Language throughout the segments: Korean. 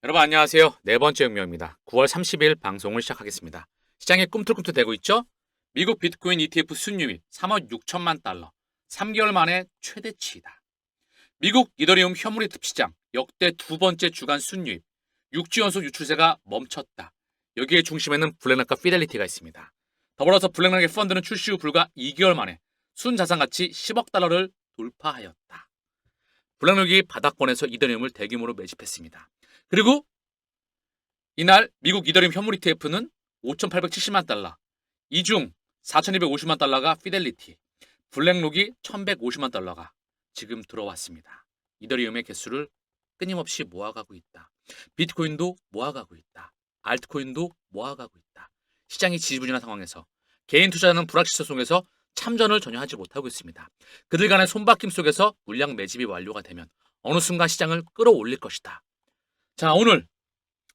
여러분 안녕하세요. 네 번째 영명입니다. 9월 30일 방송을 시작하겠습니다. 시장이 꿈틀꿈틀대고 있죠? 미국 비트코인 ETF 순유입 3억 6천만 달러, 3개월 만에 최대치이다. 미국 이더리움 현물 ETF 시장 역대 두 번째 주간 순유입, 6주 연속 유출세가 멈췄다. 여기에 중심에는 블랙락과 피델리티가 있습니다. 더불어서 블랙락의 펀드는 출시 후 불과 2개월 만에 순자산 가치 10억 달러를 돌파하였다. 블랙락이 바닥권에서 이더리움을 대규모로 매집했습니다. 그리고 이날 미국 이더리움 현물 ETF는 5,870만 달러, 이 중 4,250만 달러가 피델리티, 블랙록이 1,150만 달러가 지금 들어왔습니다. 이더리움의 개수를 끊임없이 모아가고 있다. 비트코인도 모아가고 있다. 알트코인도 모아가고 있다. 시장이 지지부진한 상황에서 개인 투자자는 불확실성 속에서 참전을 전혀 하지 못하고 있습니다. 그들 간의 손바뀜 속에서 물량 매집이 완료가 되면 어느 순간 시장을 끌어올릴 것이다. 자, 오늘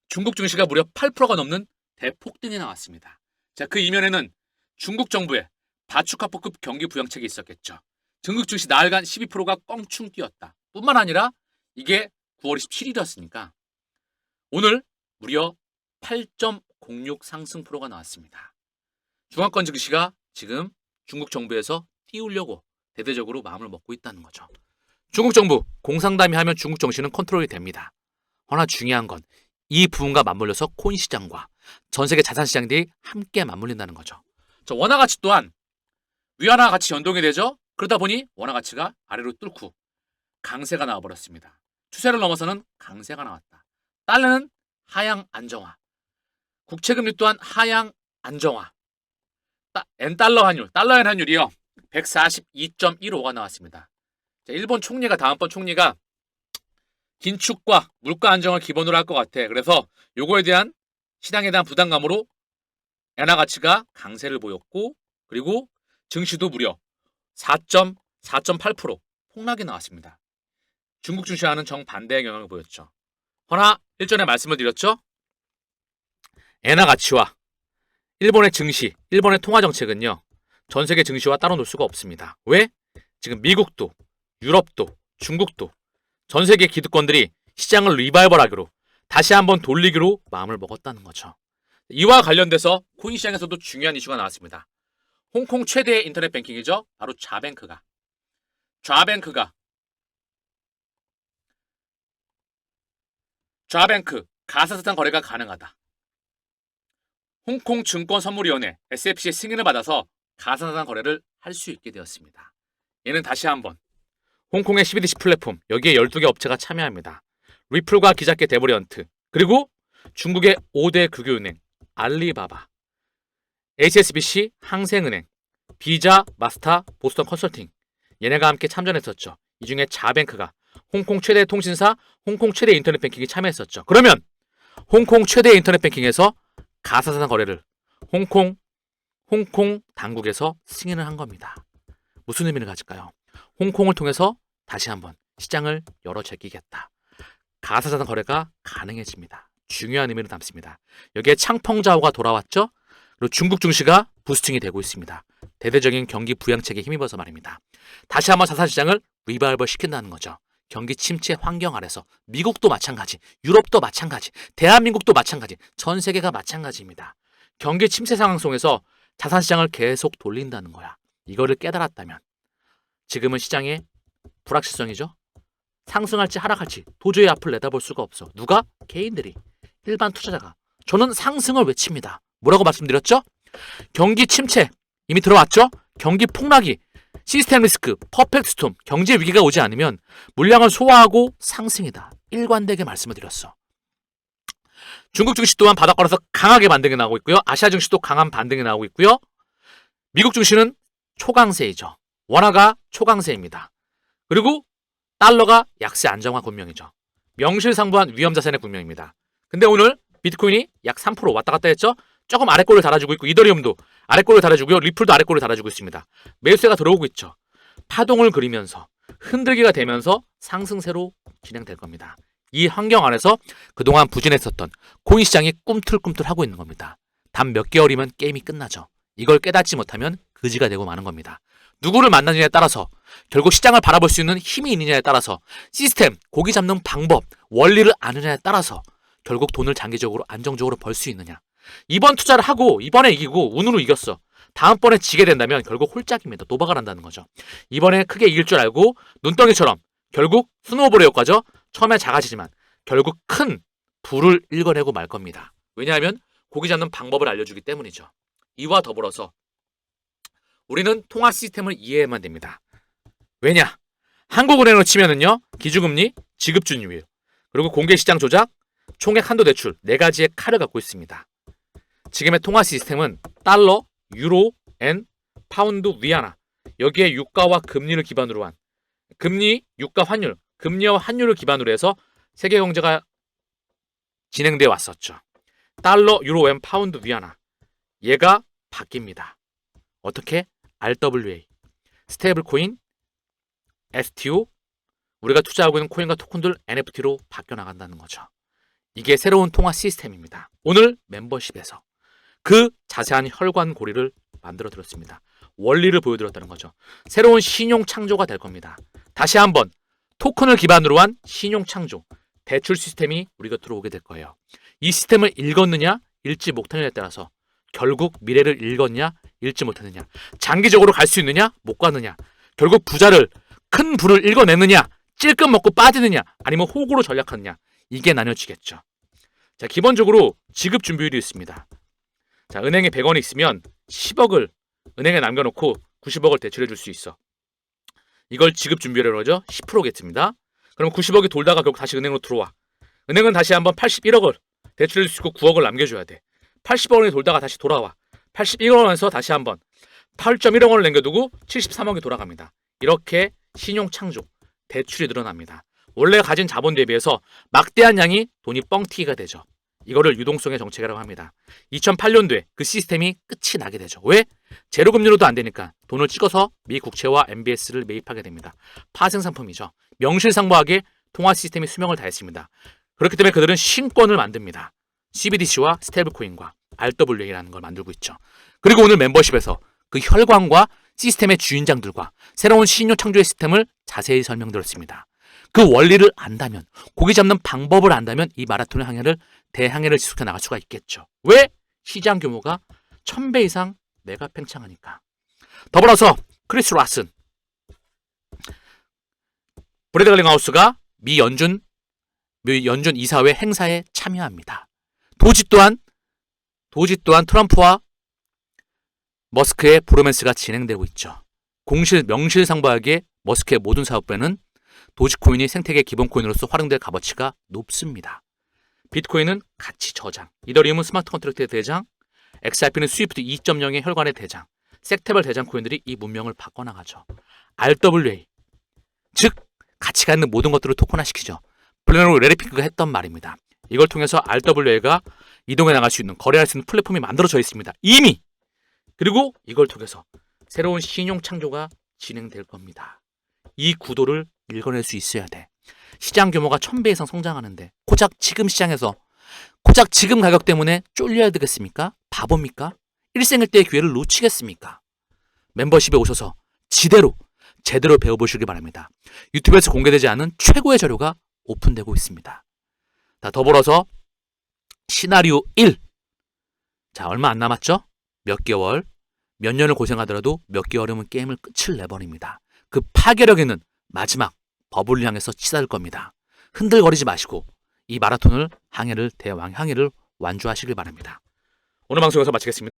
중국 증시가 무려 8%가 넘는 대폭등이 나왔습니다. 자, 그 이면에는 중국 정부의 바추카포급 경기 부양책이 있었겠죠. 중국 증시 나흘간 12%가 껑충 뛰었다. 뿐만 아니라 이게 9월 27일이었으니까 오늘 무려 8.06 상승%가 나왔습니다. 중앙권 증시가 지금 중국 정부에서 띄우려고 대대적으로 마음을 먹고 있다는 거죠. 중국 정부 공상담이 하면 중국 정시는 컨트롤이 됩니다. 허나 중요한 건 이 부분과 맞물려서 코인 시장과 전 세계 자산 시장들이 함께 맞물린다는 거죠. 원화 가치 또한 위안화 가치 연동이 되죠. 그러다 보니 원화 가치가 아래로 뚫고 강세가 나와버렸습니다. 추세를 넘어서는 강세가 나왔다. 달러는 하향 안정화, 국채금리 또한 하향 안정화. 엔달러 환율, 달러엔 환율이요 142.15가 나왔습니다. 자, 일본 총리가 다음번 총리가 긴축과 물가 안정을 기본으로 할 것 같아. 그래서 요거에 대한 시장에 대한 부담감으로 엔화 가치가 강세를 보였고, 그리고 증시도 무려 4.8% 폭락이 나왔습니다. 중국 증시와는 정반대의 영향을 보였죠. 허나 일전에 말씀을 드렸죠. 엔화 가치와 일본의 증시, 일본의 통화 정책은요, 전 세계 증시와 따로 놀 수가 없습니다. 왜? 지금 미국도, 유럽도, 중국도 전 세계 기득권들이 시장을 리바이벌하기로 다시 한번 돌리기로 마음을 먹었다는 거죠. 이와 관련돼서 코인 시장에서도 중요한 이슈가 나왔습니다. 홍콩 최대의 인터넷 뱅킹이죠. 바로 좌뱅크가 가상자산 거래가 가능하다. 홍콩 증권선물위원회 SFC의 승인을 받아서 가상자산 거래를 할 수 있게 되었습니다. 얘는 다시 한번 홍콩의 CBDC 플랫폼, 여기에 12개 업체가 참여합니다. 리플과 기자께 데브리언트, 그리고 중국의 5대 국유은행 알리바바, HSBC, 항생은행, 비자, 마스타, 보스턴 컨설팅, 얘네가 함께 참전했었죠. 이 중에 자뱅크가 홍콩 최대 통신사, 홍콩 최대 인터넷 뱅킹이 참여했었죠. 그러면 홍콩 최대 인터넷 뱅킹에서 가상자산 거래를 홍콩 당국에서 승인을 한 겁니다. 무슨 의미를 가질까요? 홍콩을 통해서 다시 한번 시장을 열어 제끼겠다. 가상자산 거래가 가능해집니다. 중요한 의미를 담습니다. 여기에 창펑자오가 돌아왔죠. 그리고 중국 증시가 부스팅이 되고 있습니다. 대대적인 경기 부양책에 힘입어서 말입니다. 다시 한번 자산시장을 리바이벌 시킨다는 거죠. 경기 침체 환경 아래서 미국도 마찬가지, 유럽도 마찬가지, 대한민국도 마찬가지, 전 세계가 마찬가지입니다. 경기 침체 상황 속에서 자산시장을 계속 돌린다는 거야. 이거를 깨달았다면 지금은 시장의 불확실성이죠. 상승할지 하락할지 도저히 앞을 내다볼 수가 없어. 누가? 개인들이, 일반 투자자가. 저는 상승을 외칩니다. 뭐라고 말씀드렸죠? 경기 침체 이미 들어왔죠? 경기 폭락이, 시스템 리스크, 퍼펙트 스톰, 경제 위기가 오지 않으면 물량을 소화하고 상승이다. 일관되게 말씀을 드렸어. 중국 증시 또한 바닥권에서 강하게 반등이 나오고 있고요. 아시아 증시도 강한 반등이 나오고 있고요. 미국 증시는 초강세이죠. 원화가 초강세입니다. 그리고 달러가 약세 안정화 국면이죠. 명실상부한 위험자산의 국면입니다. 근데 오늘 비트코인이 약 3% 왔다 갔다 했죠. 조금 아래꼴을 달아주고 있고, 이더리움도 아래꼴을 달아주고요. 리플도 아래꼴을 달아주고 있습니다. 매수세가 들어오고 있죠. 파동을 그리면서 흔들기가 되면서 상승세로 진행될 겁니다. 이 환경 안에서 그동안 부진했었던 코인 시장이 꿈틀꿈틀하고 있는 겁니다. 단 몇 개월이면 게임이 끝나죠. 이걸 깨닫지 못하면 그지가 되고 마는 겁니다. 누구를 만나느냐에 따라서, 결국 시장을 바라볼 수 있는 힘이 있느냐에 따라서, 시스템, 고기 잡는 방법, 원리를 아느냐에 따라서 결국 돈을 장기적으로 안정적으로 벌 수 있느냐. 이번 투자를 하고 이번에 이기고 운으로 이겼어. 다음번에 지게 된다면 결국 홀짝입니다. 도박을 한다는 거죠. 이번에 크게 이길 줄 알고 눈덩이처럼 결국 스노우볼의 효과죠. 처음에 작아지지만 결국 큰 부를 읽어내고 말 겁니다. 왜냐하면 고기 잡는 방법을 알려주기 때문이죠. 이와 더불어서 우리는 통화 시스템을 이해해야만 됩니다. 왜냐? 한국은행으로 치면은요, 기준금리, 지급준율, 그리고 공개시장 조작, 총액 한도 대출 4가지의 칼을 갖고 있습니다. 지금의 통화 시스템은 달러, 유로, 엔, 파운드, 위안화 여기에 유가와 금리를 기반으로 한 금리, 유가, 환율, 금리와 환율을 기반으로 해서 세계 경제가 진행되어 왔었죠. 달러, 유로, 엔, 파운드, 위안화 얘가 바뀝니다. 어떻게? RWA, 스테이블 코인, STO, 우리가 투자하고 있는 코인과 토큰들 NFT로 바뀌어 나간다는 거죠. 이게 새로운 통화 시스템입니다. 오늘 멤버십에서 그 자세한 혈관고리를 만들어 드렸습니다. 원리를 보여드렸다는 거죠. 새로운 신용 창조가 될 겁니다. 다시 한번 토큰을 기반으로 한 신용 창조, 대출 시스템이 우리 곁으로 오게 될 거예요. 이 시스템을 읽었느냐, 읽지 못하느냐에 따라서 결국 미래를 읽었냐, 읽지 못했느냐, 장기적으로 갈 수 있느냐, 못 가느냐, 결국 부자를 큰 부를 읽어내느냐, 찔끔 먹고 빠지느냐, 아니면 호구로 전략하느냐, 이게 나뉘어지겠죠. 자, 기본적으로 지급 준비율이 있습니다. 자, 은행에 100원이 있으면 10억을 은행에 남겨놓고 90억을 대출해 줄 수 있어. 이걸 지급 준비율이라고 하죠. 10%겠습니다. 그럼 90억이 돌다가 결국 다시 은행으로 들어와. 은행은 다시 한번 81억을 대출해 줄 수 있고 9억을 남겨줘야 돼. 80억원이 돌다가 다시 돌아와. 81억원에서 다시 한번 8.1억원을 남겨두고 73억이 돌아갑니다. 이렇게 신용 창조, 대출이 늘어납니다. 원래 가진 자본 대비해서 막대한 양이 돈이 뻥튀기가 되죠. 이거를 유동성의 정책이라고 합니다. 2008년도에 그 시스템이 끝이 나게 되죠. 왜? 제로금리로도 안 되니까 돈을 찍어서 미 국채와 MBS를 매입하게 됩니다. 파생상품이죠. 명실상부하게 통화 시스템이 수명을 다했습니다. 그렇기 때문에 그들은 신권을 만듭니다. CBDC와 스테이블코인과 RWA라는 걸 만들고 있죠. 그리고 오늘 멤버십에서 그 혈관과 시스템의 주인장들과 새로운 신용 창조의 시스템을 자세히 설명드렸습니다. 그 원리를 안다면, 고기 잡는 방법을 안다면 이 마라톤의 항해를 대항해를 지속해 나갈 수가 있겠죠. 왜? 시장 규모가 1000배 이상 메가 팽창하니까. 더불어서 크리스 라슨, 브래드 갈링하우스가 미 연준 이사회 행사에 참여합니다. 도지 또한 트럼프와 머스크의 브로맨스가 진행되고 있죠. 명실상부하게 머스크의 모든 사업부에는 도지코인이 생태계 기본코인으로서 활용될 값어치가 높습니다. 비트코인은 가치 저장, 이더리움은 스마트 컨트랙트의 대장, XRP는 스위프트 2.0의 혈관의 대장, 섹터별 대장 코인들이 이 문명을 바꿔나가죠. RWA, 즉 가치가 있는 모든 것들을 토큰화시키죠. 블랙로 레리핑크가 했던 말입니다. 이걸 통해서 RWA가 이동해 나갈 수 있는, 거래할 수 있는 플랫폼이 만들어져 있습니다. 이미! 그리고 이걸 통해서 새로운 신용 창조가 진행될 겁니다. 이 구도를 읽어낼 수 있어야 돼. 시장 규모가 1000배 이상 성장하는데 고작 지금 시장에서 고작 지금 가격 때문에 쫄려야 되겠습니까? 바보입니까? 일생일대의 기회를 놓치겠습니까? 멤버십에 오셔서 제대로 배워보시기 바랍니다. 유튜브에서 공개되지 않은 최고의 자료가 오픈되고 있습니다. 자, 더불어서 시나리오 1. 자, 얼마 안 남았죠? 몇 개월, 몇 년을 고생하더라도 몇 개월이면 게임을 끝을 내버립니다. 그 파괴력 있는 마지막 버블을 향해서 치닫을 겁니다. 흔들거리지 마시고 이 마라톤을 항해를 완주하시길 바랍니다. 오늘 방송에서 마치겠습니다.